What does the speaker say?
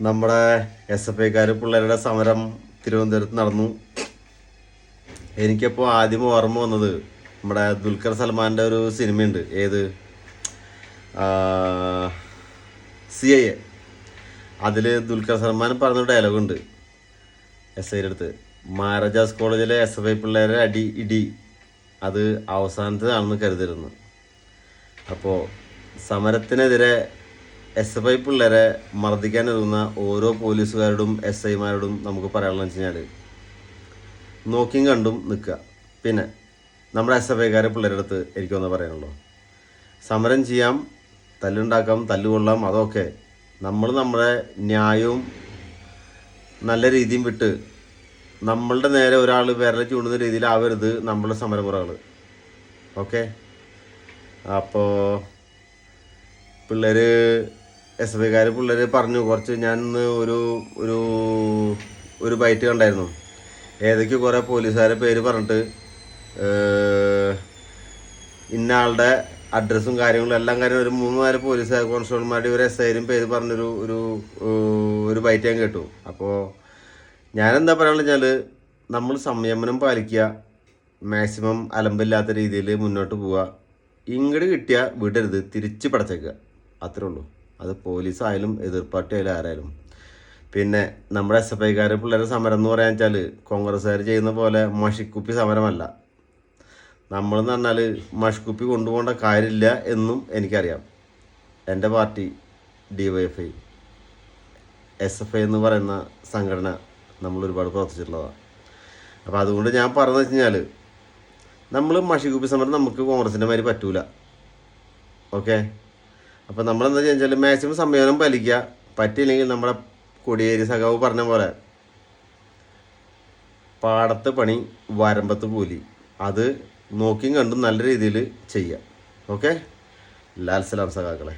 നമ്മുടെ SFIക്കാർ പിള്ളേരുടെ സമരം തിരുവനന്തപുരത്ത് നടന്നു. എനിക്കപ്പോൾ ആദ്യം ഓർമ്മ വന്നത് നമ്മുടെ ദുൽഖർ സൽമാൻ്റെ ഒരു സിനിമയുണ്ട്, ഏത് CIA. അതിൽ ദുൽഖർ സൽമാൻ പറഞ്ഞ ഡയലോഗുണ്ട് SIയുടെ അടുത്ത്, മഹാരാജാസ് കോളേജിലെ SFI പിള്ളേരെ ഇടി അത് അവസാനത്തേതാണെന്ന് കരുതരുന്നു. അപ്പോൾ സമരത്തിനെതിരെ SFI പിള്ളേരെ മർദ്ദിക്കാനൊരുങ്ങുന്ന ഓരോ പോലീസുകാരോടും SIമാരോടും നമുക്ക് പറയാനുള്ളത് വെച്ച് കഴിഞ്ഞാൽ നോക്കിയും കണ്ടും നിൽക്കുക. പിന്നെ നമ്മുടെ SFIക്കാരെ പിള്ളേരുടെ അടുത്ത് എനിക്കൊന്ന് പറയാനുള്ളൂ, സമരം ചെയ്യാം, തല്ലുണ്ടാക്കാം, തല്ലുകൊള്ളാം, അതൊക്കെ നമ്മൾ നമ്മുടെ ന്യായവും നല്ല രീതിയും വിട്ട് നമ്മളുടെ നേരെ ഒരാൾ വിരൽ ചൂണ്ടുന്ന രീതിയിലാവരുത് നമ്മളുടെ സമരമുറകൾ. ഓക്കെ, അപ്പോൾ പിള്ളേർ SFIക്കാർ പിള്ളേർ പറഞ്ഞു കുറച്ച്. ഞാൻ ഒരു ഒരു ഒരു ബൈറ്റ് കണ്ടായിരുന്നു, ഏതൊക്കെ കുറേ പോലീസുകാരെ പേര് പറഞ്ഞിട്ട് ഇന്ന ആളുടെ അഡ്രസ്സും കാര്യങ്ങളും എല്ലാം കാര്യം ഒരു 3-4 പോലീസുകാർ കോൺസ്റ്റബിൾമാരുടെ ഒരു SIയും പേര് പറഞ്ഞൊരു ഒരു ഒരു ബൈറ്റ് ഞാൻ കേട്ടു. അപ്പോൾ ഞാനെന്താ പറയുകയെന്ന് വെച്ചാൽ നമ്മൾ സംയമനം പാലിക്കുക, മാക്സിമം അലമ്പില്ലാത്ത രീതിയിൽ മുന്നോട്ട് പോവുക. ഇങ്ങോട്ട് കിട്ടിയാൽ വിടരുത്, തിരിച്ച് പടച്ചേക്കുക, അത്രേ ഉള്ളൂ. അത് പോലീസായാലും എതിർപ്പാർട്ടി ആയാലും ആരായാലും. പിന്നെ നമ്മുടെ SFIക്കാർ പിള്ളേരുടെ സമരം എന്ന് പറയാൻ വെച്ചാൽ കോൺഗ്രസ്സുകാർ ചെയ്യുന്ന പോലെ മഷിക്കുപ്പി സമരമല്ല. നമ്മളെന്ന് പറഞ്ഞാൽ മഷിക്കുപ്പി കൊണ്ടുപോകേണ്ട കാര്യമില്ല എന്നും എനിക്കറിയാം. എൻ്റെ പാർട്ടി DYFI, SFI എന്ന് പറയുന്ന സംഘടന നമ്മൾ ഒരുപാട് പ്രവർത്തിച്ചിട്ടുള്ളതാണ്. അപ്പോൾ അതുകൊണ്ട് ഞാൻ പറഞ്ഞതെന്ന് വെച്ച് കഴിഞ്ഞാൽ നമ്മൾ മഷിക്കുപ്പി സമരം നമുക്ക് കോൺഗ്രസിൻ്റെ മാതിരി പറ്റൂല. ഓക്കെ, അപ്പോൾ നമ്മളെന്താ വെച്ചാൽ മാക്സിമം സംയമനം പാലിക്കുക. പറ്റിയില്ലെങ്കിൽ നമ്മുടെ കൊടിയേരി സഖാവ് പറഞ്ഞ പോലെ പാടത്ത് പണി വരമ്പത്ത് കൂലി, അത് നോക്കിയും കണ്ടും നല്ല രീതിയിൽ ചെയ്യുക. ഓക്കെ, ലാൽ സലാം സഖാക്കളെ.